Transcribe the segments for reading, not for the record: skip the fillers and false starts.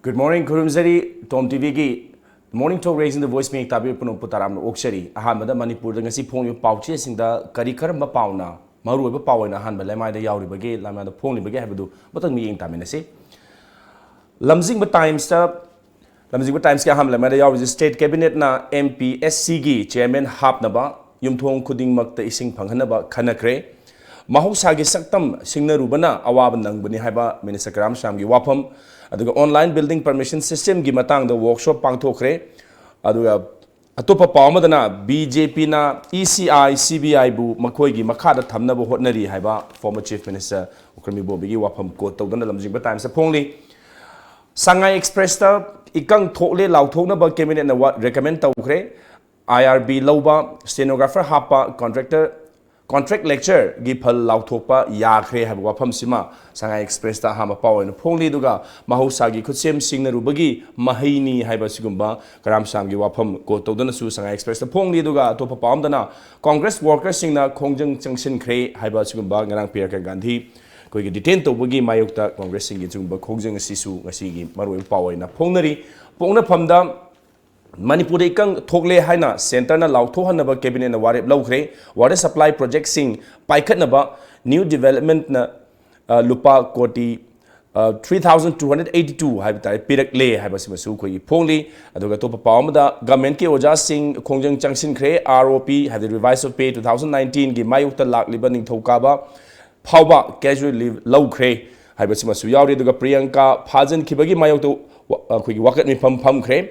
Good morning, Kurumzari, Tom TV ki morning talk raising the voice make tabi puno putaram oksari. Ahamada Manipur ngasi phone yu pauche singda kari karamba pauna maru ba pawna hanba lemai da yauri bage lamai da phone bage habdu batang mi ing tamina se. Lamjingba Times ka ham lemai da yauri state cabinet na MPSC gi chairman hap na ba yumthong khuding mak ta ising phanghana ba khanakre. Mahusagi saktam singna rubana awab nangbani haiba Minister Karam Sham gi wafam aduga online building permission system gi matang da workshop pangthokre aduga atopa pawmadana BJP na ECI CBI bu makhoi gi makha da thamna bu hotnari haiba former chief minister Ukrami Bobi gi wafam ko tawdana Lamjingba Times phongli Sangai Express ta ikang thokle lauthokna ba cabinet na recommend tawkhre IRB lauba stenographer hapa contract lecture gi phal lauthokpa yakhre hab wafam sima Sangai Express ta hama pawen phongli duga mahausa gi khutsem singna rubagi mahaini haiba sigumba Karam Sam gi wafam ko tawdana su Sangai Express ta phongli duga topa pamdana Congress workers singna khongjang changsin khre haiba sigumba ngarang Priyanka Gandhi koi gi detain tawbagi mayukta Congress singi chungba khongjang sisu ngasi gi maroi pawena phongnari pongna phamda Manipur ikang thokle haina center na lautho hanaba cabinet na warep laukhre water supply project sing paikhat naba new development na lupa koti 3282 haibtai pirak le haibasi masu khoi phongli aduga topa pawmada government ke oja sing khongjang changsin khre ROP have the revise of pay 2019 gi mayukta lakliba ningthokaba phawba casual leave laukhre haibasi masu yauri aduga Priyanka phajan khibagi mayukto khoi wakat mi pham khre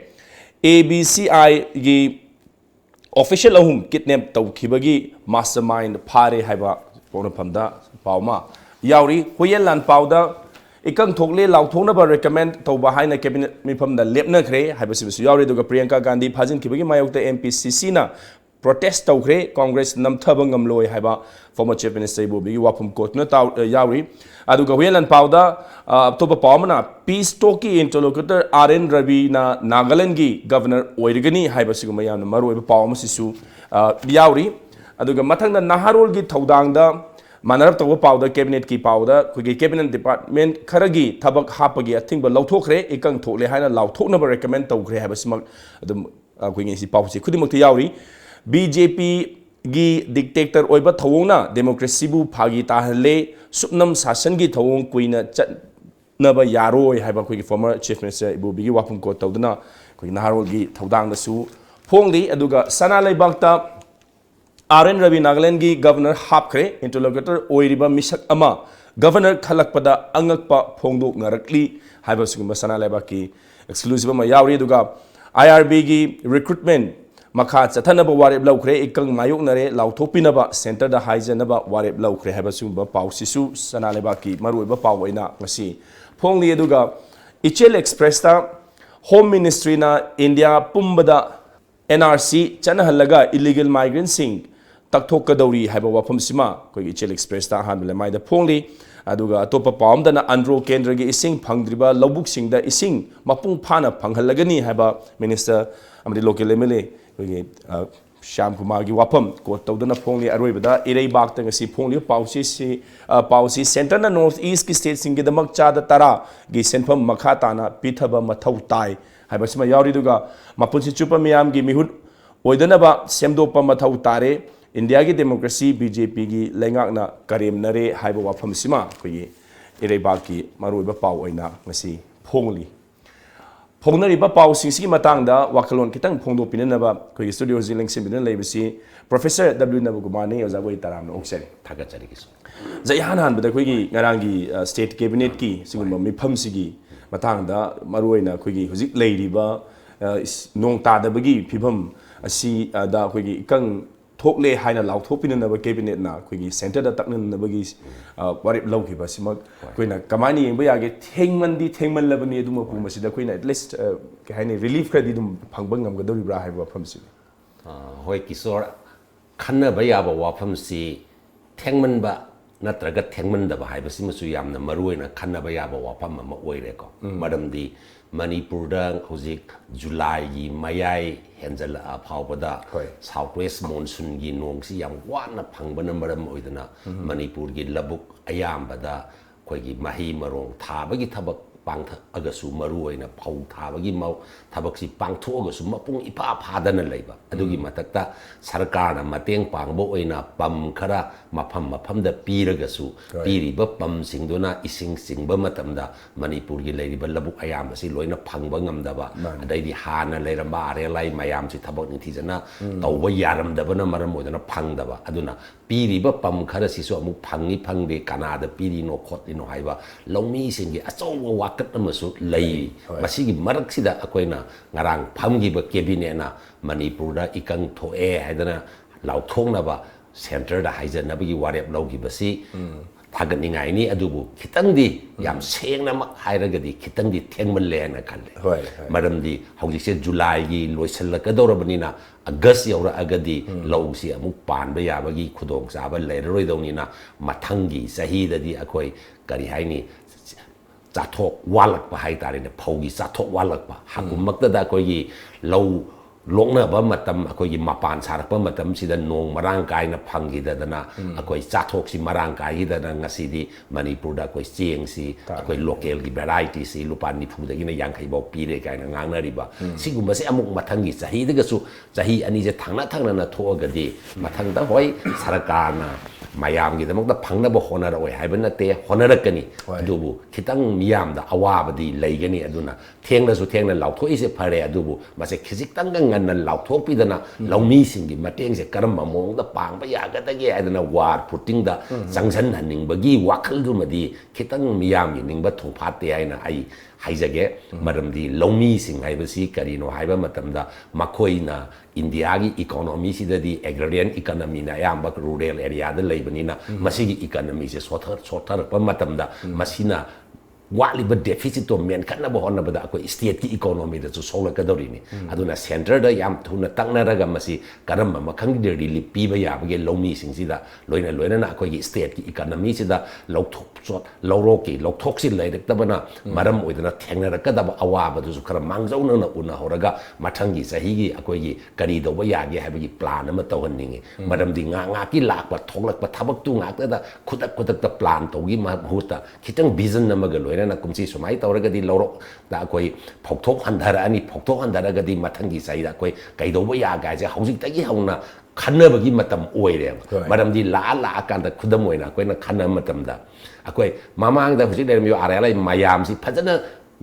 ABCI gi official ahum kidnap tawkhibagi mastermind phare haiba pona phamda pawma yauri hoyelan pawda ikang thokle lauthona ba recommend tawba haina cabinet mi phamda lepna khre haiba sibisu yauri duga Priyanka Gandhi phajin khibagi mayokta MPCC na protest tawkhre Congress namthaba ngamloi haiba former chief minister Bobi wafum court na yauri aduga hoyelan pawda topa pawmana peace talkie interlocutor RN Ravi na Nagaland gi governor oirigani haiba siguma yamna maroi ba pawma sisu yauri aduga mathangna Naharol gi thodangda manarap tawba pawda cabinet ki pawda kugi cabinet department kharagi thabak hapagi athingba lauthokre ikang thokle haina lauthokna ba recommend tawkhre haiba simak adum kugi si pawsi khudimak yauri BJP gi dictator oiba thawongna democracy bu phagi tahle supnam sasan gi thawong kuina chatnaba yaroi haiba kugi former chief minister Bobi gi wafum ko tawduna kugi Naharol gi thodang da su phongli aduga sana laibakta RN Ravi Nagaland gi governor hapkhre interlocutor oiriba misak ama governor khalakpada angakpa phongdok narakli haiba sugumba sana laibaki exclusive ma yauri aduga IRB gi recruitment makha chathanaba warep laukhre ikang mayoknare lauthopinaba center da haijanaba warep laukhre haiba sugumba pausisu sana laibaki maruiba pawaina ngasi phongli aduga Ichel Express ta home ministry na India pumbada NRC chanahalaga illegal migrants sing takthokadauri haiba wafam sima koi Ichel Express ta hanbele maida phongli aduga topa pawmda na Andro Kendra gi ising phangdriba lobuk singda ising mapung phana phanghalagani haiba minister amadi local MLA koi Shyam Kumar gi wafam ko tawdana phongli aroibada irei bakta ngasi phongli pausi center na north east ki state sing gi damak chada tara gi senpham makha tana pithaba mathau tai haiba sima yauri duga mapunsi chupa miyam gi mihut oidanaba semdopa mathau tare India ki democracy BJP gi lengakna karemnare haiba wafam sima koi irei baki maruiba paw oina ngasi phongli Pongnari ba pau singsi matangda wakalon kitang phongdo pinanaba koi studio ziling simbin leibisi Professor W.NABAKUMAR ne ozagoi taram no oksere thaga chari kisu zayan han bada koi gi ngarangi state cabinet ki singum mifam sigi matangda maruina koi gi hujik leiriba nong ta da bagi phibam asi da koi gi kang thokle haina lauthopinanaba cabinet na koi gi center da taknanaba gi warip laukiba simak koina kamani yengba yage thengman labani aduma pu masida koina at least haini relief khadi dum phangba ngamgadori bra haiba phamsi hoi Kishor khanna ba yaba wafam si thengman ba natraga thengman da ba haiba simasu yamna maruina khanna ba yaba wafam ma oire ko madamdi Manipur da hojik July gi mayai henjal a phawbada southwest monsoon gi nongsi yam wana phangbana maram oidana Manipur gi labuk ayambada koigi mahi marong thabagi thabak ꯄꯥꯡꯊꯛꯑꯒꯁꯨ ꯃꯔꯨꯑꯣꯏꯅ ꯐꯧ ꯊꯥꯕꯒꯤ ꯊꯕꯛꯁꯤ ꯄꯥꯡꯊꯣꯛꯑꯒꯁꯨ ꯃꯄꯨꯡ ꯏꯐꯥ ꯐꯥꯗꯅ ꯂꯩꯕ ꯑꯗꯨꯒꯤ ꯃꯊꯛꯇ ꯁꯔꯀꯥꯔꯅ ꯃꯇꯦꯡ ꯄꯥꯡꯕ ꯑꯣꯏꯅ ꯄꯝ ꯈꯔ ꯃꯐꯝꯗ ꯄꯤꯔꯒꯁꯨ ꯄꯤꯔꯤꯕ ꯄꯝꯁꯤꯡꯗꯨꯅ ꯏꯁꯤꯡ ꯆꯤꯡꯕ ꯃꯇꯝꯗ ꯃꯅꯤꯄꯨꯔꯒꯤ ꯂꯩꯔꯤꯕ ꯂꯧꯕꯨꯛ ꯑꯌꯥꯝꯕꯁꯤ ꯂꯣꯏꯅ ꯐꯪꯕ ꯉꯝꯗꯕ ꯑꯗꯩꯗꯤ ꯍꯥꯟꯅ ꯂꯩꯔꯝꯕ RLI ꯃꯌꯥꯝꯁꯤ ꯊꯕꯛ ꯅꯤꯡꯊꯤꯖꯅ ꯇꯧꯕ ꯌꯥꯔꯝꯗꯕꯅ ꯃꯔꯝ ꯑꯣꯏꯗꯨꯅ ꯐꯪꯗꯕ ꯑꯗꯨꯅ ꯄꯤꯔꯤꯕ ꯄꯝ ꯈꯔꯁꯤꯁꯨ ꯑꯃꯨꯛ ꯐꯪꯗꯦ ꯀꯅꯥꯗ ꯄꯤꯔꯤꯅꯣ ꯈꯣꯠꯂꯤꯅꯣ ꯍꯥꯏꯕ ꯂꯧꯃꯤꯁꯤꯡꯒꯤ ꯑꯆꯧꯕ ꯋꯥꯀꯠ ꯑꯃꯁꯨ ꯂꯩꯔꯤ ꯃꯁꯤꯒꯤ ꯃꯔꯛꯁꯤꯗ ꯑꯩꯈꯣꯏꯅ ꯉꯔꯥꯡ ꯐꯝꯈꯤꯕ ꯀꯦꯕꯤꯅꯦꯠꯅ ꯃꯅꯤꯄꯨꯔꯗ ꯏꯀꯪ ꯊꯣꯛꯑꯦ ꯍꯥꯏꯗꯅ ꯂꯥꯎꯊꯣꯛꯅꯕ ꯁꯦꯟꯇꯔꯗ ꯍꯥꯏꯖꯅꯕꯒꯤ ꯋꯥꯔꯦꯞ ꯂꯧꯈꯤꯕꯁꯤ ꯊꯥꯒꯠꯅꯤꯡꯉꯥꯏꯅꯤ ꯑꯗꯨꯕꯨ ꯈꯤꯇꯪꯗꯤ ꯌꯥꯝ ꯁꯦꯡꯅꯃꯛ ꯍꯥꯏꯔꯒꯗꯤ ꯈꯤꯇꯪꯗꯤ ꯊꯦꯡꯃꯜꯂꯦ ꯍꯥꯏꯅ ꯈꯜꯂꯦ ꯃꯔꯝꯗꯤ ꯍꯧꯖꯤꯛꯁꯦ ꯖꯨꯂꯥꯏꯒꯤ ꯂꯣꯏꯁꯤꯜꯂꯛꯀꯗꯧꯔꯕꯅꯤꯅ ꯑꯒꯁ ꯌꯧꯔꯛꯑꯒꯗꯤ ꯂꯧꯁꯤ ꯑꯃꯨꯛ ꯄꯥꯟꯕ ꯌꯥꯕꯒꯤ ꯈꯨꯗꯣꯡꯆꯥꯕ ꯂꯩꯔꯔꯣꯏꯗꯧꯅꯤꯅ ꯃꯊꯪꯒꯤ ꯆꯍꯤꯗꯗꯤ ꯑꯩꯈꯣꯏ ꯀꯔꯤ ꯍꯥꯏꯅꯤ ꯆꯥꯊꯣꯛ ꯋꯥꯠꯂꯛꯄ ꯍꯥꯏꯇꯥꯔꯦꯅꯦ ꯐꯧꯒꯤ ꯆꯥꯊꯣꯛ ꯋꯥꯠꯂꯛꯄ ꯍꯥꯀꯨꯝꯃꯛꯇꯗ ꯑꯩꯈꯣꯏꯒꯤ ꯂꯧ ꯂꯣꯛꯅꯕ ꯃꯇꯝ ꯑꯩꯈꯣꯏꯒꯤ ꯃꯄꯥꯟ ꯁꯥꯔꯛꯄ ꯃꯇꯝꯁꯤꯗ ꯅꯣꯡ ꯃꯔꯥꯡ ꯀꯥꯏꯅ ꯐꯪꯈꯤꯗꯗꯅ ꯑꯩꯈꯣই ꯆꯥꯊꯣꯛꯁꯤ ꯃꯔꯥꯡ ꯀꯥꯏꯈꯤꯗꯅ ꯉꯁꯤꯗꯤ ꯃꯅꯤꯄꯨꯔꯗ ꯑꯩꯈꯣꯏ ꯆꯦꯡꯁꯤ ꯑꯩꯈꯣꯏ ꯂꯣꯀꯦꯜꯒꯤ ꯚꯦꯔꯥꯏꯇꯤꯁꯤ ꯂꯨꯄꯥ 40ꯗꯒꯤꯅ 50 ꯐꯥꯎ ꯄꯤꯔꯦ ꯀꯥꯏꯅ ꯉꯥꯡꯅꯔꯤꯕ ꯁꯤꯒꯨꯝꯕꯁꯦ ꯑꯃꯨꯛ ꯃꯊꯪꯒꯤ ꯆꯍꯤꯗꯒꯁꯨ ꯆꯍꯤ ꯑꯅꯤꯁꯦ ꯊꯪꯅ ꯊꯣꯛꯑꯒꯗꯤ ꯃꯊꯪꯗ ꯍꯣꯏ ꯁꯔꯀꯥꯔꯅ ꯃꯌꯥꯝꯒꯤꯗꯃꯛꯇ ꯐꯪꯅꯕ ꯍꯣꯠꯅꯔꯛꯑꯣꯏ ꯍꯥꯏꯕ ꯅꯠꯇꯦ ꯍꯣꯠꯅꯔꯛꯀꯅꯤ ꯑꯗꯨꯕꯨ ꯈꯤꯇꯪ ꯃꯤꯌꯥꯝꯗ ꯑꯋꯥꯕꯗꯤ ꯂꯩꯒꯅꯤ ꯑꯗꯨꯅ ꯊꯦꯡꯅꯁꯨ ꯊꯦꯡꯅ ꯂꯥꯎꯊꯣꯛꯏꯁꯦ ꯐꯔꯦ ꯑꯗꯨꯕꯨ ꯃꯁꯦ ꯈꯤꯖꯤꯛꯇꯪꯒ ꯉꯟꯅ ꯂꯥꯎꯊꯣꯛꯄꯤꯗꯅ ꯂꯧꯃꯤꯁꯤꯡꯒꯤ ꯃꯇꯦꯡꯁꯦ ꯀꯔꯝꯕ ꯃꯑꯣꯡꯗ ꯄꯥꯡꯕ ꯌꯥꯒꯗꯒꯦ ꯍꯥꯏꯗꯅ ꯋꯥꯔ ꯐꯨꯇꯤꯡꯗ ꯆꯪꯁꯤꯟꯍꯟꯅꯤꯡꯕꯒꯤ ꯋꯥꯈꯜꯗꯨꯃꯗꯤ ꯈꯤꯇꯪ ꯃꯤꯌꯥꯝꯒꯤ ꯅꯤꯡꯕ ꯊꯨꯡꯐꯥꯠꯇꯦ ꯍꯥꯏꯅ ꯑꯩ ꯍꯥꯏꯖꯒꯦ ꯃꯔꯝꯗꯤ ꯂꯧꯃꯤꯁꯤꯡ ꯍꯥꯏꯕꯁꯤ ꯀꯔꯤꯅꯣ ꯍꯥꯏꯕ ꯃꯇꯝꯗ ꯃꯈꯣꯏꯅ ꯏꯟꯗꯤꯌꯥꯒꯤ ꯏꯀꯣꯅꯣꯃꯤꯁꯤꯗꯗꯤ ꯑꯦꯒ꯭ꯔꯤꯌꯟ ꯏꯀꯣꯅꯣꯃꯤꯅ ꯑꯌꯥꯝꯕ ꯔꯨꯔꯦꯜ ꯑꯦꯔꯤꯌꯥꯗ ꯂꯩꯕꯅꯤꯅ ꯃꯁꯤꯒꯤ ꯏꯀꯣꯅꯣꯃꯤꯁꯦ ꯁꯣꯊꯔꯛꯄ ꯃꯇꯝꯗ ꯃꯁꯤꯅ ꯋꯥꯠꯂꯤꯕ ꯗꯦꯐꯤꯁꯤꯠꯇꯣ ꯃꯦꯟꯈꯠꯅꯕ ꯍꯣꯠꯅꯕꯗ ꯑꯩꯈꯣꯏ ꯁ꯭ꯇꯦꯠꯀꯤ ꯏꯀꯣꯅꯣꯃꯤꯗꯁꯨ ꯁꯣꯛꯂꯛꯀꯗꯧꯔꯤꯅꯤ ꯑꯗꯨꯅ ꯁꯦꯟꯇꯔꯗ ꯌꯥꯝ ꯊꯨꯅ ꯇꯛꯅꯔꯒ ꯃꯁꯤ ꯀꯔꯝꯕ ꯃꯈꯜꯒꯤ ꯔꯤꯂꯤꯐ ꯄꯤꯕ ꯌꯥꯕꯒꯦ ꯂꯧꯃꯤꯁꯤꯡꯁꯤꯗ ꯂꯣꯏꯅꯅ ꯑꯩꯈꯣꯏꯒꯤ ꯁ꯭ꯇꯦꯠꯀꯤ ꯏꯀꯣꯅꯣꯃꯤꯁꯤꯗ ꯂꯧꯊꯣꯛꯁꯤ ꯂꯩꯔꯛꯇꯕꯅ ꯃꯔꯝ ꯑꯣꯏꯗꯨꯅ ꯊꯦꯡꯅꯔꯛꯀꯗꯕ ꯑꯋꯥꯕꯗꯨꯁꯨ ꯈꯔ ꯃꯥꯡꯖꯧꯅꯅ ꯎꯅꯍꯧꯔꯒ ꯃꯊꯪꯒꯤ ꯆꯍꯤꯒꯤ ꯑꯩꯈꯣꯏꯒꯤ ꯀꯔꯤ ꯇꯧꯕ ꯌꯥꯒꯦ ꯍꯥꯏꯕꯒꯤ ꯄ꯭ꯂꯥꯟ ꯑꯃ ꯇꯧꯍꯟꯅꯤꯡꯉꯤ ꯃꯔꯝꯗꯤ ꯉꯥꯛꯀꯤ ꯂꯥꯛꯄ ꯊꯣꯛꯂꯛꯄ ꯊꯕꯛꯇꯨ ꯉꯥꯛꯇꯗ ꯈꯨꯗꯛꯇ ꯄ꯭ꯂꯥꯟ ꯇꯧꯒꯤ ꯃꯍꯨꯠꯇ ꯈꯤꯇꯪ ꯚꯤꯖꯟ ꯑꯃꯒ ꯂꯣꯏꯅꯅ ꯀꯨꯝꯁꯤ ꯁꯨꯃꯥꯏꯅ ꯇꯧꯔꯒꯗꯤ ꯂꯧꯔꯣꯛꯇ ꯑꯩꯈꯣꯏ ꯐꯧꯊꯣꯛ ꯍꯟꯊꯔꯛꯑꯒꯗꯤ ꯃꯊꯪꯒꯤ ꯆꯍꯤꯗ ꯑꯩꯈꯣꯏ ꯀꯩꯗꯧꯕ ꯌꯥꯒꯦ ꯍꯥꯏꯁꯦ ꯍꯧꯖꯤꯛꯇꯒꯤ ꯍꯧꯅ ꯈꯟꯅꯕꯒꯤ ꯃꯇꯝ ꯑꯣꯏꯔꯦꯕ ꯃꯔꯝꯗꯤ ꯂꯥꯛꯑꯀꯥꯟꯗ ꯈꯨꯗꯝ ꯑꯣꯏꯅ ꯑꯩꯈꯣꯏꯅ ꯈꯟꯅꯕ ꯃꯇꯝꯗ ꯑꯩꯈꯣꯏ mamaangda hujik lermiyo RLI mayamsi fajana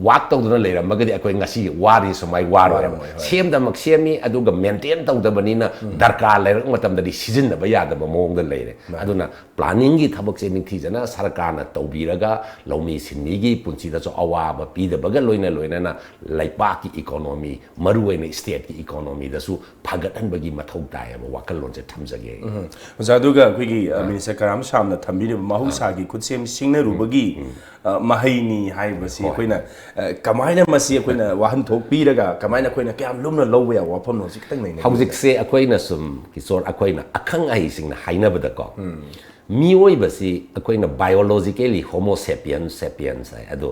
wak tawduna leiramagadi akoi ngasi wari sumai waroi semdamak semi aduga maintain tawdabanina darkar leirak matamdadi sijinnaba yadaba mawongda leire aduna planning gi thabakse ningthijana sarkarna tawbiraga lawmi sinigi punsidasu awaba pidabaga loina laipaki economy maruoina state ki economy dasu phagathanbagi mathau tayaba wakallonse thamjage jaduga khigi minister karam samna thambiri mahusagi kutsem singna rubagi mahayni haibasi koina kamaina masi akoina wahan thok piraga kamaina koina kyam lumna lawwa ya wafam no sikhtang nei hauzik se akoina sum kisor akoina akhang ai singna hainabada ko mioi basi akoina biologically homo sapiens ai ado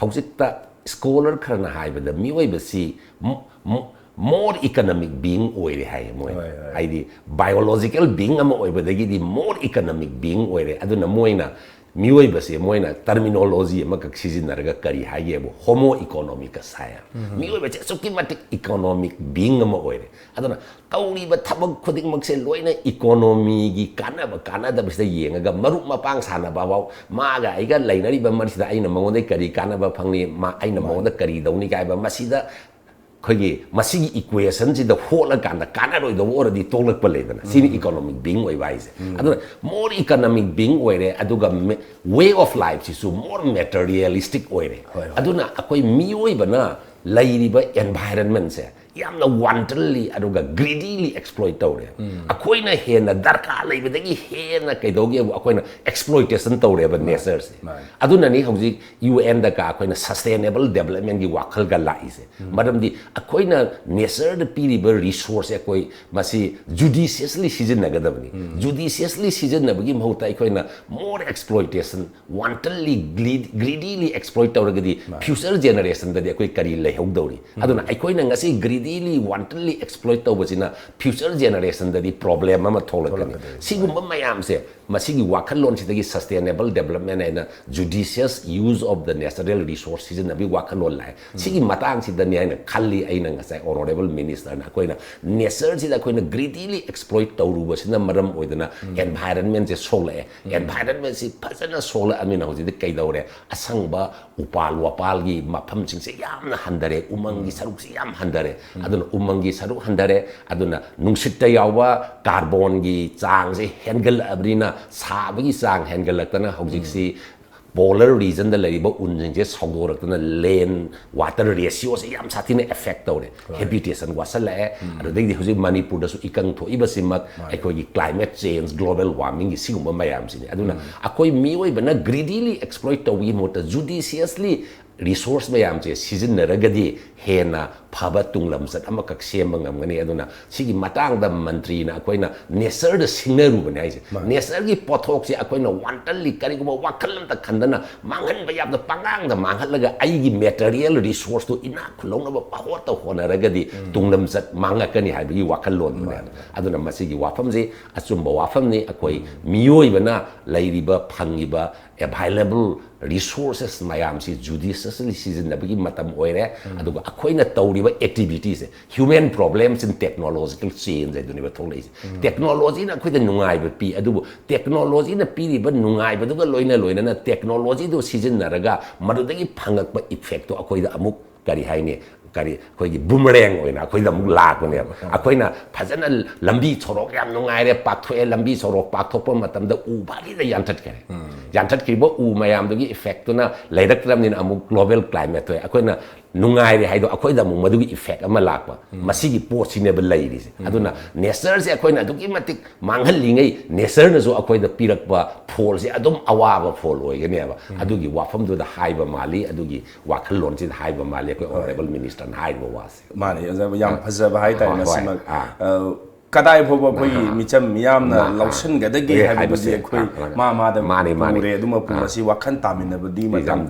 hauzikta scholar kharna haibada mioi basi more economic being oire hai moi aidi biological being ama oibadagi di more economic being oire aduna moina mioi basi moina terminology ama ka sizinaraga kari hayebu homo economicus haya mioi bache sukimati economic being ama oire aduna tauri ba thabak khudik makse loina economy gi kana da bista yengaga marup mapang sana babaw maga aiga lainari ba marsida aina mangonda kari kana ba phangni ma aina mangonda kari dauni kai ba masida khoi masigi equation ji da hola kana roi da already tolak paledana sini economic being oi wise aduna more economic being oire aduga way of life si su more materialistic oire aduna akoi mioi bana lairiba environment se yamna wantonly aduga greedily exploit tawre akoina hena darka leibadagi hena kaidogi akoina exploitation tawre ba nature se aduna ni hauji UN da ka akoina sustainable development gi wakhal ga laise madamdi akoina nature da piriba resource akoi masi judiciously sizinnagadabni judiciously sizinnabagi mahuta akoina more exploitation wantonly greedily exploit tawragadi future generation da akoi kari lehogdori aduna akoina ngasi greedy greedily wantonly exploit tawbasina future generation dadi problem ama tholakani sigumba mayam se masigi wakhalon sidagi sustainable development and judicious use of the natural resources na bi wakhalon lai sigi matang sidani aina khalli aina ngasai honorable minister na koina nature sida koina greedily exploit tawrubasina maram oidana environment se sole environment si phasana sole amina hojidi kaidawre asangba upal wapal gi mafam singse yamna handare umangi saruk si yam handare aduna umangi saruk handare aduna nungsitta yawa carbon gi chang se hengel abrina sabagi sang hengel laktana hojik si polar region da lariba unjing je sogdoraktana land water ratio se yam sathina effect tawre habitation wasala adudai hoji manipur da su ikang tho ibasimak ekoi climate change global warming gi sigumba mayam sini aduna akoi mioi bana greedily exploit tawi mota judiciously resource mayam je season naragadi hena phaba tunglam sat ama kak semba ngamgani aduna sigi matang da mantri na akoina nature da singneru bani ai nature gi pothok si akoina wantonly kari guma wakalam ta khandana mangan bayab da pangang da mangal laga ai gi material resource to ina khulong na ba power ta hona ragadi tunglam sat manga kani hai bi wakalon bani aduna masigi wafam je achumba wafam ni akoi miyoi bana lairiba phangiba available resources mayam si judiciously sizinabagi matam oire aduga akoina tawriba activities human problems in technological change aduniba tholai technology na khoida nungai ba pi adubu technology na pi riba nungai ba duga loina na technology do sizinaraga madudagi phangak ba effect to akoida amuk kari haine kari khoigi boomerang oina akoida amuk lakone akoina phajana lambi chorok yam nungai re pakthoe lambi chorok pakthopa matamda u bali da yantat kare yantat kibo u mayam dugi effect to na lairakram ni amuk global climate to akoina nungai re haido akoida amuk madugi effect ama lakpa masigi possible lairi se aduna nature se akoina dugi matik manghal lingai nature na zo akoida pirakba fall se adum awaba fall oigani aba adugi wafam do da haiba mali adugi wakhalon se haiba mali ko honorable minister haiba wase mani yam phajaba hai tai masima kadai phoba koi micham miyam na lausan gadagi haibadi koi ma da pure duma pura si wakhan tamina badi matam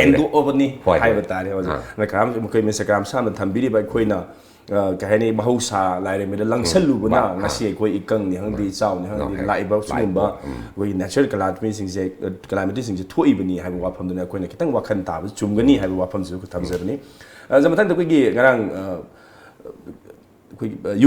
hendu obani haiba tare hoja na kam koi mesakam sam thambiri bai koi na kahani mahausa laire me langsalu buna ngasi koi ikang ni hangdi chaw ni hangdi laiba sumba koi natural climate sing je climate sing je thoi bani haiba wafam duna koi na kitang wakhan ta chumgani haiba wafam ju ko thamjani zamatang da koi gi ngarang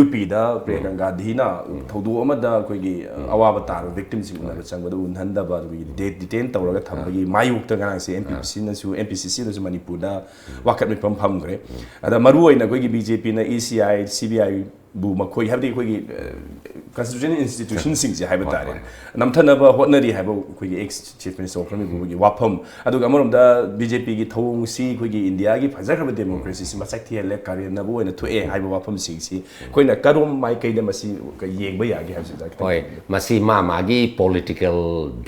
UP da Priyanka Gandhi na thodu amada koigi awaba tar victim sing na changba du unhanda ba detain tawraga thambagi mayuk ta ngang se MPCC na su Manipur da wakat mi pam gre ada maru oina koigi BJP na ECI CBI bu makoi habdi koigi constitutional institution sing je haiba tare namthana ba hotnari haiba koigi ex chief minister of bu gi wapam adu gamorom da BJP gi thong si koigi India gi phajar democracy si masak thiel le kare na bu oina thoe haiba wapam sing si koina karom mai kai da masi ka yengba ya gi habsi da oi masi ma gi political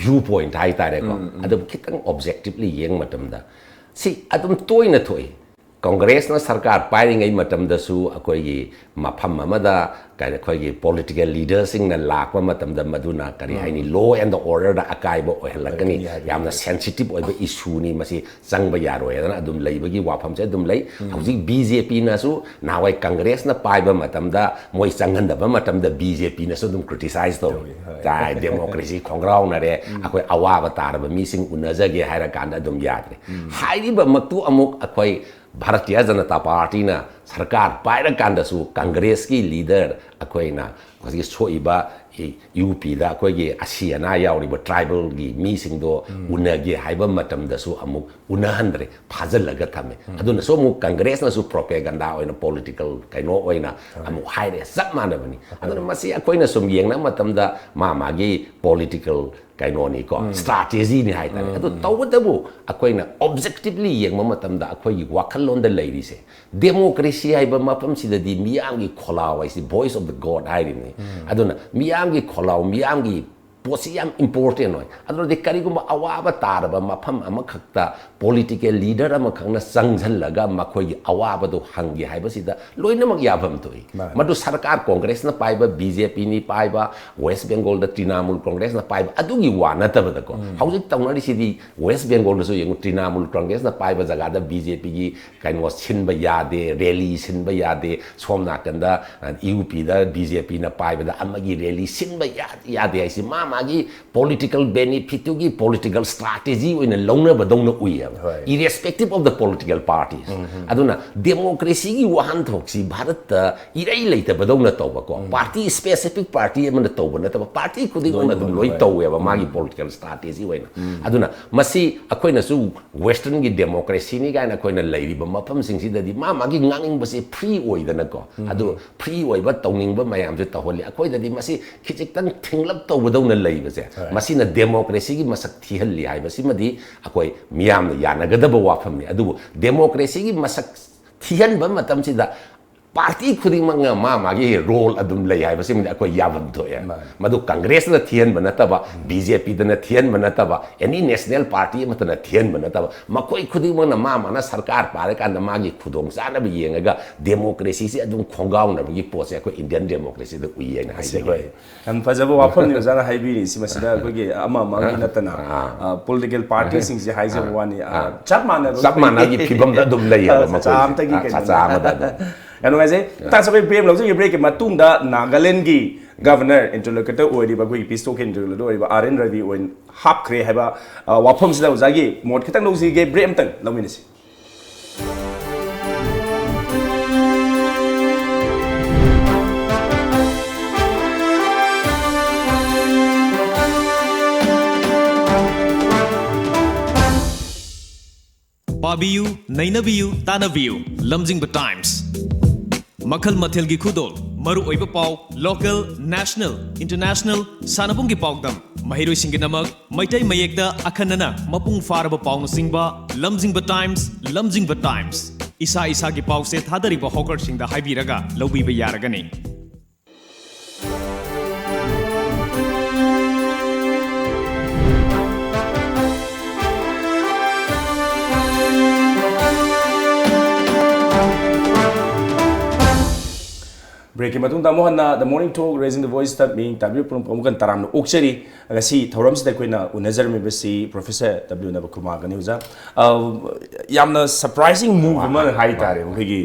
viewpoint hai tare ko adu kitang objectively yeng matam da si adum toina thoi Congress na sarkar pairingai matam da su akoi gi mafam amada kai akoi gi political leaders sing na lakwa matam da maduna kari haini law and the order da akai bo ohelakani yamna sensitive oiba issue ni masi changba yaroi na adum leibagi wafam se adum lei hauji BJP na su nawai Congress na paiba matam da moi changhan da matam da BJP na su dum criticize to dai democracy khongrau na re akoi awa tar ba mi sing unajage haira kan adum yadre hairi ba maktu amuk akoi Bharatiya Janata Party na sarkar paira kanda su Congress ki leader akoi na kosi soiba UP da akoi gi asiana yauri ba tribal gi mi sing do unage haiba matam da su amuk unahandre phajal laga thame aduna so mu Congress na su propaganda oina political kaino oina amuk haire sap mana bani aduna masi akoi na sum yeng na matam da ma gi political kaino ni ko strategy ni hai tare adu tawdabu akoi na objectively yeng ma matam da akoi gi wakhalon da leiri se democracy haiba mapam sida di miyam gi kholawai si voice of the god hai ni aduna miyam gi kholaw miyam gi पोसी याम important होय अदुदि करिगुम अवाबा तारबा मफम अमखक्ता political leader अमखंगना संगझलगा मखोई अवाबदो हंगे हाइबसिदा लोइनमक याभम तोई मदु सरकार कांग्रेस ना पाइबा BJP नि पाइबा waste Bengal the Trinamool Congress ना पाइबा अदुगी वानतबदको हौजिक तौनरिसिदि वेस्ट बेंगल दसु यंग तृणमूल कांग्रेस ना पाइबा जगादा बीजेपी गी काइनो सिनबा यादे रैली सिनबा यादे सोमनाकंदा यूपी दा बीजेपी ना पाइबा दा अमगी रैली सिनबा यादे आइसि मागी पॉलिटिकल बेनिफिटुगी पॉलिटिकल स्ट्रैटेजी ओइन लौनबदौन उइ irrespective of the political parties aduna democracy gi wahan thoksi bharat irei leita badona toba ko party specific party amana toba na party khudi ona dum loi taweba magi political strategy waina aduna masi akoina su western gi democracy ni gaina akoina leiriba mafam sing si dadi magi nganging base free oidana ko adu free oiba tawning ba mayam je tawholi akoi dadi masi khichitang thinglap tawbadona leiba je masi na democracy gi masak thihalli hai basi madi akoi miyam यानगदब वाफमने अदुबु democracy की मसक थियन बम मतमसिदा party खुदिमंग मागी role अदुम लय हाय बसिम अकोय याबम थोय मदु कांग्रेस न थियन बनतबा बीजेपी दन थियन बनतबा एनी नेशनल पार्टी मतन थियन बनतबा मकोय खुदिमंग माना सरकार पारे कान मागी खुदोंग साना बि येंगा डेमोक्रेसी से अदुम खोंगाव न बि पोसे अकोय इंडियन डेमोक्रेसी द उयेन हाय हम फजब वाफम नि जाना हाइबि सिमसिदा अकोय अमा मागी नतना पॉलिटिकल पार्टी सिंग जे हाइजे वानी चप माना की फिबम द दुम लय हाय मकोय चाम तगी के चाम द एनुवाइजे तासबै ब्रेम लौज ये ब्रेक मतुंग दा नागालैंड की गवर्नर इंटरलोकेटर ओइरिबा कोई पीस टोक इंटरलोकेटर ओइरिबा आरएन रवि ओइन हापख्रे हाइबा वाफम सिदा उजागी मोड खतंग लौजी गे ब्रेम तंग लमिनसी पाबियु नैनबियु तानबियु लमजिंग टाइम्स मखल मथेल की खुदोल मरु ओइबा पाव लोकल नेशनल इंटरनेशनल सानपुंग की पावदम महिरोइ सिंह नमक मैतै मयेकदा अखनना मपुंग फारब पावन सिंगबा लमजिंग टाइम्स इसा इसा की पाव से थादरिबा हॉकर सिंह दा हाइबिरगा लौबिबा यारगनी Breaking matung tamo hana the morning talk raising the voice that being tabi promokan taram no okseri agasi thoram sida koina unazar me besi Professor W.NABAKUMAR gani uza yamna surprising move ma hai tare mkhigi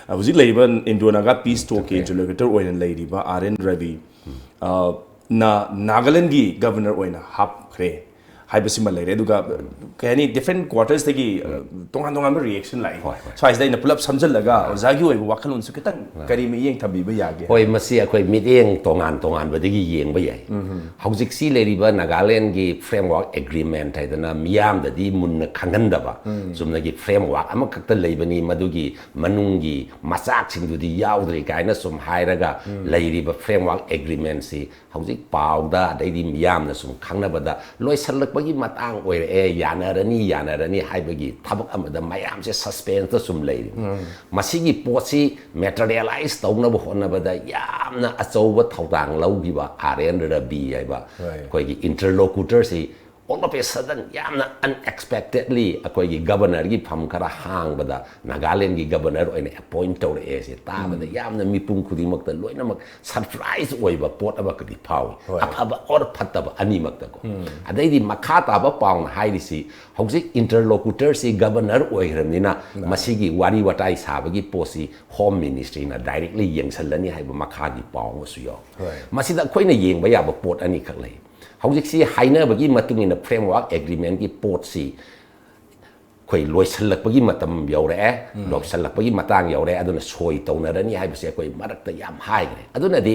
hujik leiba Indonaga peace talk ke interlocutor oina leiba RN Ravi na Nagaland gi governor oina hap khre हाइबसिम लेरे दुगा कहनी different quarters तगी तोंगान तोंगान reaction लाई स्वाइस दैना pull-up समझलगा ओजागी ओइ वाखल उनसु कितंग करी में Young थबि ब यागे होय मसी अखोय मिटेंग तोंगान बदगी Young ब याय हौजिक सी लेरिबा नागालैंड गी फ्रेमवर्क एग्रीमेंट हाइदना मियाम ददी मुन्न खंगनदबा जुमनगी फ्रेमवर्क अमा खक्त लेबनी मदुगी मनुंगी मसाक सिंगदुदी याउद्रि काइना सुम हाइरगा लेरिबा फ्रेमवर्क एग्रीमेंट सी हौजिक पाउदा दैदी मियाम न सुम खंगनबदा लोइसलक बगी मतंग ओइरे यानरनी हाइबगी थबक अमदा मयाम से सस्पेंस त सुम लेरि मसिगी पोसी मेटेरियलाइज तौनब होनबदा यामना अचौब थौदांग लौगिबा आरएन रबी हाइबा कोइगी इंटरलोक्यूटर से all of a sudden yamna unexpectedly akoi gi governor gi pham khara hang bada Nagaland gi governor oine appoint tawre e se ta bada yamna mipum khudi mak ta loina mak surprise oi ba pot aba kadi phaw aphaba or phattaba ani mak ta ko adai di makha ta ba pawn hairi si hojik interlocutor si governor oi hramnina masigi wari watai sabagi posi home ministry na directly yengsalani haiba makha gi pawn su yo masida khoina yengba ya ba pot ani khak lai हौजिक C हाइनबगी मतुंग in framework agreement की pot सी कोई लोइसलकपगी मतम you're लोइसलकपगी Matang you're अदुना सोई तौनरनी हाइबसे कोई मरक्ता याम हाइग्रे अदुनादि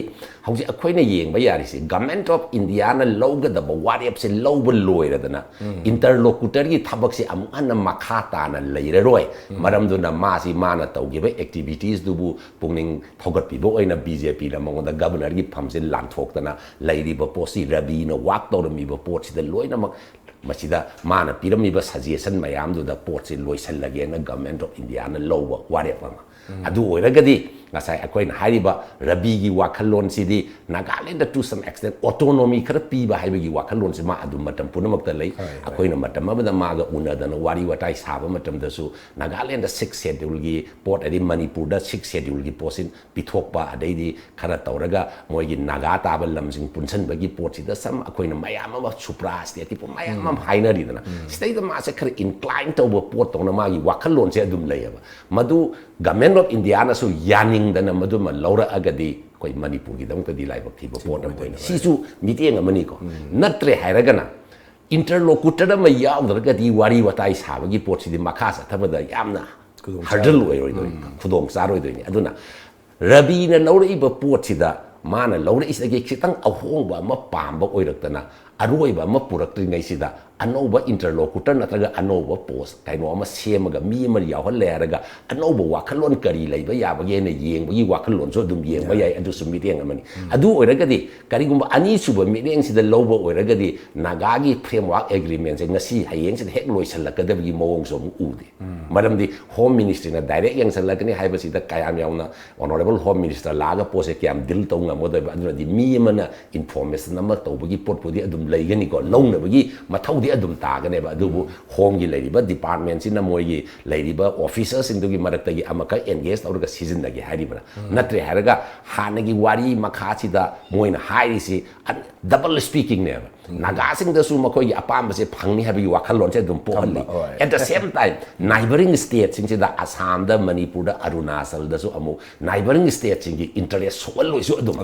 हौजि अखोइना येंगबा यारिसि government of India ना लौगदब वारेप से लौब लोइरदना interlocutor की थबक से अमुअन मखा ताना लेररोय मरमदुना मासी माना तौगिबे एक्टिविटीज दुबु पुंगनिंग थौगतपिबो ओइना बीजेपी ना मंगोदा गवर्नर की फमसे लांथोक्तना लेरिबो पोसी रबी ना वाक तौरमिबो पोट सिदा लोइना मसिदा माना पिरमिबा सजेशन मयाम दुदा पोट से लोइसलगे ना गवर्नमेंट ऑफ इंडिया ना लौब वारेप adu oiragadi ngasai akoina hariba rabigi wakhalon sidi Nagaland to some extent autonomy khara piba haibagi wakhalon se ma adu matam punamakta lei akoina matam amada maga unadana wari watai saba matam dasu Nagaland 6 schedule gi port adi Manipur da 6 schedule gi posin pithokpa adaidi khara tawraga moigi naga taba lamjing punsan bagi port sida sam akoina mayam ama supra state tipo mayam am hainari dana state da ma se khara incline to port tona magi wakhalon se adum leiaba madu government of India na so yaning dana madu ma laura agadi koi Manipur gi dam kadi lai bakthi port am koina sisu meeting amani ko natre hairagana interlocutor ma yaudragadi wari watai sabagi port sidi makasa thabada yamna hurdle oiroi doi khudong charoi doi aduna rabi na laura iba port sida mana laura isagi khitang ahongba ma pamba oiraktana aroiba ma purakri ngai sida anova interlocutor natraga anova post kaino ama semaga mi ma yawhal leraga anova wakhalon kari leiba yabage ne yengbagi wakhalon so dum yengba yai adu sumiteng amani adu oiragadi karigumba ani suba miteng sida loba oiragadi nagagi framework agreement ngasi hayeng sida hek loisalakadabagi mawong so ude madamdi home ministry na direct yang salakani haiba sida kayam yauna honorable home minister laga pose kyam dil tonga moda aduna di mi mana information nama tawbagi portfolio adum leigani ko longna bagi mathau adum tagane ba adubu home gi leiriba department sina moigi leiriba officers indugi maraktagi amaka engage tawraga season dagi haribra natre haraga hanagi wari makha sida moina hairisi double speaking ne naga sing da su makoi apam se phangni habi wakhalon se dum pohali at the same time neighboring states sing da Assam da Manipur da Arunachal da su amu neighboring states sing gi interest sol loi su adum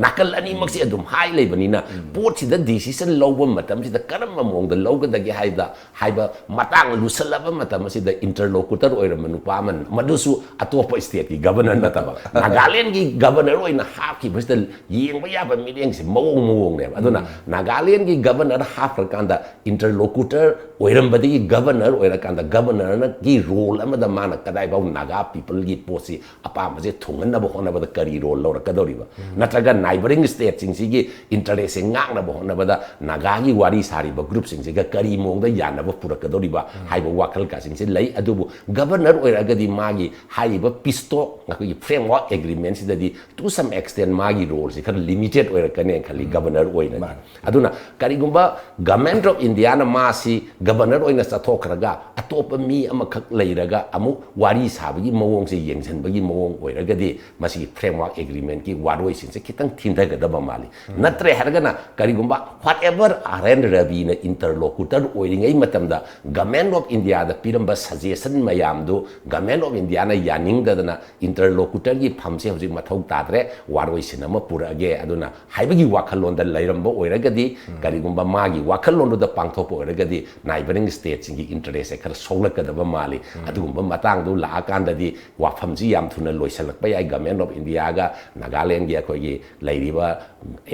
nakal ani mak se adum hai lebani na port si da decision low matam si da karam mong da low da gi haiba matang lusalaba matam si da interlocutor oira manupa man madusu atopa state gi governor na taba Nagaland gi governor oina half ki bas da yeng ba ya ba meeting si mong ne aduna Nagaland governor half kanda interlocutor oirambadi governor oirakanda governor na gi role amada mana kadai ba naga people gi posi apa maje thungan na bo na ba kari role lor kadoriba natraga neighboring state sing gi interest ngang na bo na ba naga gi wari sari ba group sing ga kari mong da yan na ba pura kadoriba haiba wakal ka sing lai adubu governor oiragadi magi haiba pisto na gi framework agreement si di to some extent magi role si kar limited oirakane khali governor oina aduna karigumba government of India na masi governor oina sathokraga atopa mi amakak leiraga amu wari sabagi mawong se yengsanbagi mawong oiragadi masi framework agreement ki waroi sin se kitang thindagadaba mali natre hargana karigumba whatever arend rabi na interlocutor oiringai matamda government of India da piramba suggestion mayamdu government of India na yaning da interlocutor gi phamse hojik mathau tadre waroi sin ama purage aduna haibagi wakhalon da leiramba oiragadi karigumba magi wakhalon da pangthop oiragadi neighboring states gi interest khar soglakadaba mali adugumba matang du la akanda di wafamji yam thuna loisalakpa yai government of India ga Nagaland gi akogi leiriba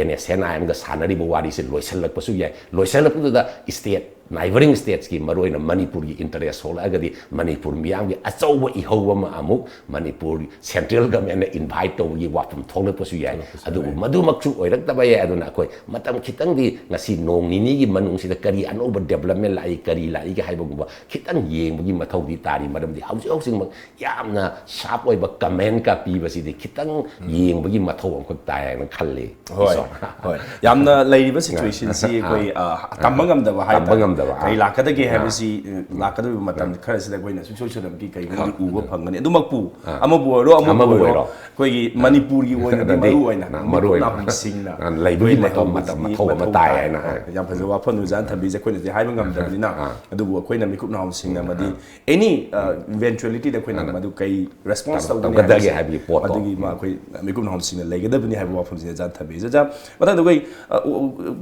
NSNIM ga sanari bo wari se loisalakpa su yai loisalakpa da state neighboring states ki maroina Manipur gi interest hola agadi Manipur miyam gi achowa I howa ma amuk Manipur central government invite to gi wafam thongna pasu yai adu madu makchu oirak taba yai aduna akoi matam khitang di ngasi nong nini gi manung sida kari anoba development lai kari lai gi haibagumba khitang yeng gi mathau di tari madam di hausi hausi yamna sharp oiba comment ka pi basi di khitang yeng gi mathau am khak tai na khalle hoi yamna leiriba situation si koi tambangam da haibagam kai lakadagi habisi lakadu matam khara sida koina social ki kai uba phangani adumakpu amabu ro koi Manipur gi oina di maru oina na singna leibu matom mathau ma tai na yam phajawa phanu jan thabi je koina je haiba ngam da ni na adubu koina mikup na singna madi any eventuality da koina madu kai response tau da gi habi pot adigi ma koi mikup na singna leigada bani haiba phanu je jan thabi ja mata da koi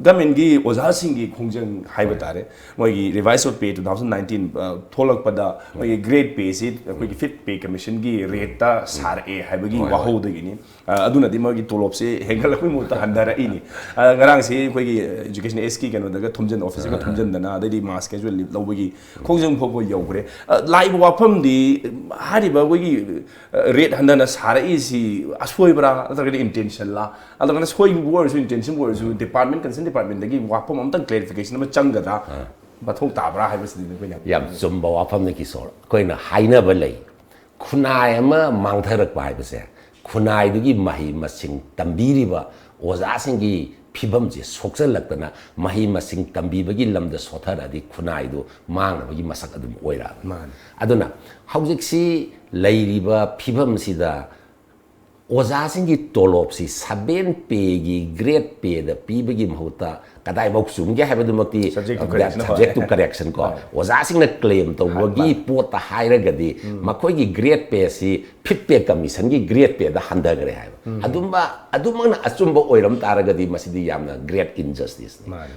government gi oza sing gi khongjang haiba tare moigi revise of pay 2019 tholak pada moigi grade pay si koi fit pay commission gi rate ta sar a haibagi waho de gi ni aduna di moigi tolop se hengal koi mu ta handara ini ngarang se koi education SK kano daga thumjan office ga thumjan dana adai ma schedule lip lobagi khongjang phobo yogre live wafam di hari ba koi rate handana sar a si asoi bra adagadi intention la adagana soi word so intention word so department concern department dagi wafam amtang clarification ma changada bathong tabra haibasidi koina yam zumba wafam ne kisor koina haina ba lei खुनाई अमा मांगथरक हाइबसे खुनाई मही मसिंग तंबीरिबा ओजासिंगी फिबम से सोक्सलक्तना मही मसिंग तंबीबगी लमद सोथरदी खुनाइदो मांगनबगी मसक अदुम ओइरा अदुना हौजिक्सी लैरिबा फिबम सिदा ओजासिंगी तोलोपसी 7 पेगी ग्रेड पे द पीबगी महुता कदाई बौक सुमगे हाइबदुमती सब्जेक्ट टू करेक्शन को ओजासिंगना क्लेम तौबगी पोता हाइरगदी मखोइगी ग्रेड पे सी 5 पे कमीशन की ग्रेड पे द हंदगरे हाइब अदुमना अचुंब ओइरम तारगदी मसिदी यामना ग्रेट इनजस्टिस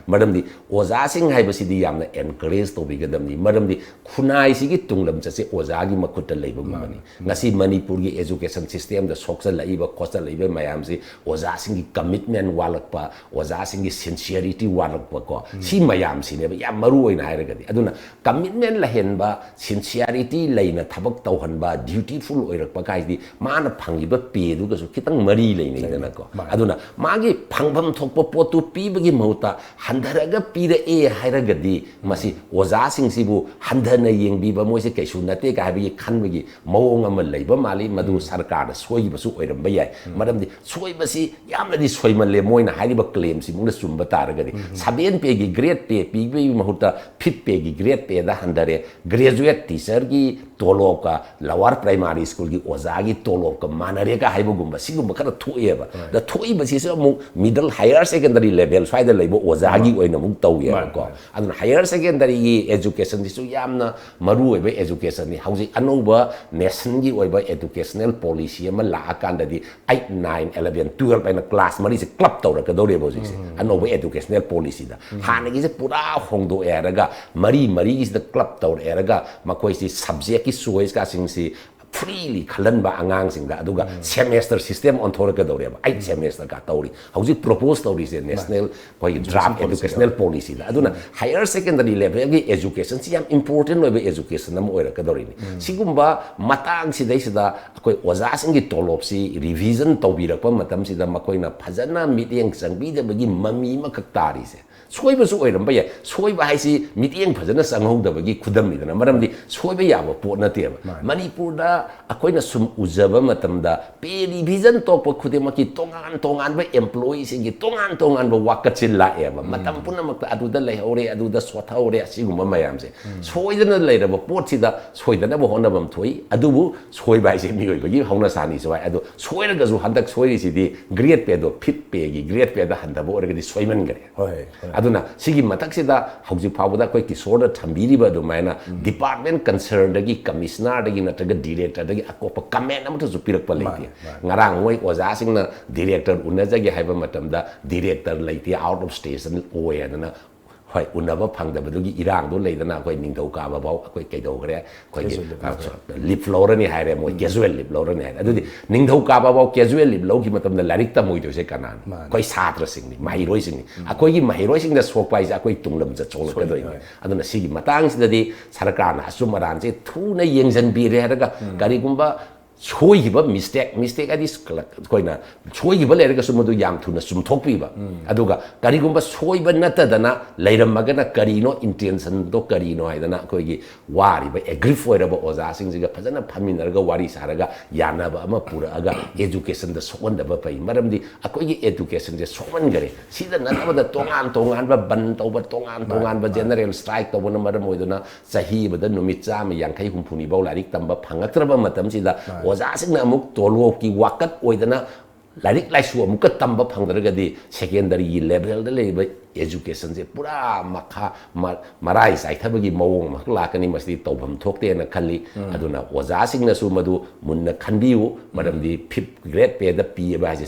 मरमदी ओजासिंग हाइबसिदी यामना एनकरेज तौबिगदमनी मरमदी खुनाई सिगी तुंगलम चसे ओजागी मखुत लेबगुमनी ngasi manipur gi education system da soksal laiba khosal laiba mayam si ojaasing gi commitment walakpa ojaasing gi sincerity walakpa ko si mayam si ne ya maru oina hairagadi aduna commitment la henba sincerity laina thabak tauhanba dutiful oirakpa kai di mana phangiba pe du ga su kitang mari lainai dana ko aduna magi phangbam thokpa potu pibagi mauta handaraga pira e hairagadi masi ojaasing sibu handana yengbiba moise kaisu nate ka habi khanbagi mawong ama leiba mali madu sarkar da soibasu oiramba yai madamdi soibasi yamnadi soimalle moina haiba claim si mungna sumba taragadi 7 pe gi grade pe pigbe mahuta 5 pe gi grade pe da handare graduate teacher gi tolop ka lower primary school gi oza gi tolop ka manare ka haiba gumba sigumba kada thoeba da thoiba si so mu middle higher secondary level swaida leiba oza gi oina mung tauye ko aduna higher secondary gi education di su yamna maru oiba education ni hauji anoba nation gi oiba educational policy ama la akanda di 8 9 11 12 aina class mari se club tawra ka dore boji se anoba educational policy da hana gi se pura hongdo eraga mari gi se club tawra eraga makoi si subject ki choice ka sing si freely khalanba angang sing da aduga semester system on thora ka dore ba 8 semester ka tawri hauji propose tawri se national koi draft educational policy da aduna higher secondary level gi education si yam important oiba education nam oira ka dore ni sigumba matang si dai sida koi oza sing gi tolop si revision tawbirak pa matam sida makoi na phajana meeting sangbi da bagi mami ma khak tari se soiba su oiramba ya soiba haisi meeting phajana sanghou bagi khudam ni dana maramdi soiba yaba pot na te manipur da akoina sum ujaba matamda pe revision to po khude maki tongan ba employee sing gi tongan ba wakachil la eba matam puna mak adu da lai hore adu da swatha hore asiguma mayam se soidana laira ba pot sida soidana ba hona bam thoi adu bu soiba haisi mi oi bagi hauna sani so adu soira ga ju handak soiri sidi grade pe do fit pe gi grade pe da handa bo orga di soiman gare hoi aduna sigi matak sida hauji phawda koi kisor da thambiri ba do maina department concern dagi commissioner dagi nataga director dagi akopa comment amata ju pirak pa leiti ngarang moi oza singna director unajagi haiba matamda director leiti out of station oya na hoi unaba phangdabadagi irang do leidana koi ningdau ka ba baw koi kaidau gre koi lip floor ni haire moi casual lip floor ni haire adudi ningdau ka ba baw casual lip low ki matamda larik ta moi do se kanan koi satra sing ni mahiroi sing ni akoi gi mahiroi sing da sok pai ja koi tunglam ja chol ka doi aduna sigi matang sidadi sarakar na sumaran je thuna yengjan bi re daga gari gumba soiba mistake adis koina soiba lerga sumadu yam thuna sum thokpiba aduga karigumba soiba natadana leiramaga karino intention do karino haidana koigi wari ba agree foiraba oza singjiga phajana phaminarga wari saraga yanaba ama puraga education da sokonda ba pai maramdi akoigi education je soman gare sida nanaba tongan ba ban tawba tongan ba general strike tawna maram oiduna sahi bada numit chama yankai humphuni baw larik tamba phangatraba matam sida oza singna amuk tolop ki wakat oidana larik laisu amuk tamba phangdaragadi secondary level da leba education je pura makha marai sai thabagi mawong mak lakani masti tawbam thokte na khalli aduna oza singna su madu munna khanbiu maramdi 5th grade pe da p ba je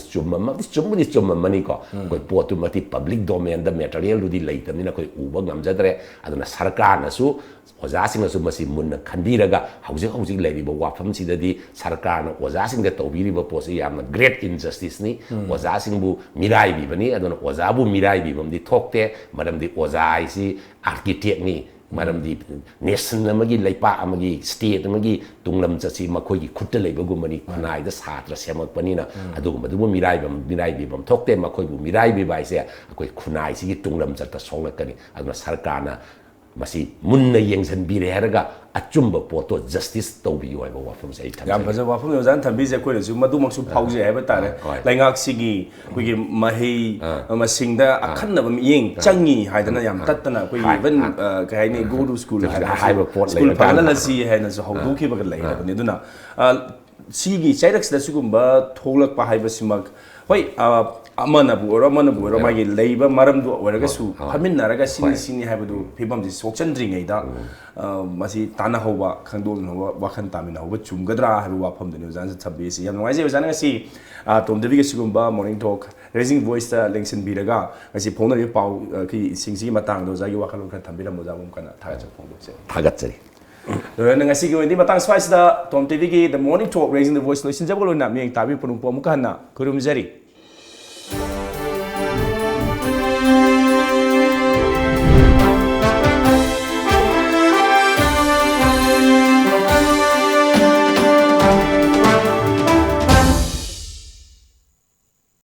chumma mani ko koi potu mati public domain da material du di leitamni na koi uba ngamjadre aduna sarkar na su oza singna su masi munna khanbiraga hauji leiriba wafam sidadi sarkar na oza singda tawbiriba posi yamna great injustice ni oza singbu mirai bi bani aduna oza bu mirai bi bamdi thokte maramdi oza isi architect ni maramdi nation amagi leipa amagi state amagi tunglam chasi makoi gi khutta leibagu mani khunai da satra semak panina adugumadu mirai bi bam thokte makoi bu mirai bi bai se akoi khunai si gi tunglam chata songlakani aduna sarkar na มาสิมุนในยังสันบีเรฮะก็อัจจุมบปอตัว justice ตัวบิวไอ้บอกว่าผมใส่ทำ ยามพระเจ้าว่าผมจะทำพิเศษคุยเลยสุมาดูมักสุเผาเสียให้ไปแต่เลยรายงานสิ่งคุยมาให้มาสิ่งแต่ขั้นน่ะมันยิงจังงี้ให้แต่นั้นยามตัดแต่นั้นคุยเป็นใครเนี่ย go to school ให้แบบปวดเลย school ผ่านแล้วละสิให้นั่นจะเขาดูคิดว่ากันเลยนะคนนี้ดูนะสิ่งใช้ดักษณะสุกุมบะทุกลักไปให้ไปสิมักเฮ้ยมันนะบัวเราไม่กินเลยบ้ามาเริ่มดูว่าเราก็สู้พามินนะเราก็สิ่งให้ไปดูพี่บัมจะสกชันจริงไงด้ามาสิตานะหัวขันโดนหัวว่าขันตามินหัวจุ่มกระดาให้ว่าผมเดี๋ยวจะทำบีสิยังน้อยสิว่าจะนั่งสิตอนเด็กก็สุกุมบะ morning talk raising voice แต่เล็งสินบีแล้วก็มาสิพงษ์นั่นเป่าคือสิ่งมาต่างดูจะอยู่ว่าขันลงขันทำบีแล้วมันจะมุ่งกันนะถ้าจะพงษ์ดูเสร็จถ้ากัดใจโดยนั่งสิวันนี้มาตั้งสไปซ์da ตอนที่วิกกี้ the morning talk raising the voice เลยสินจะบอกเลยนะมีอย่างตาบีปนุปมุกันนะคือรุมเจริ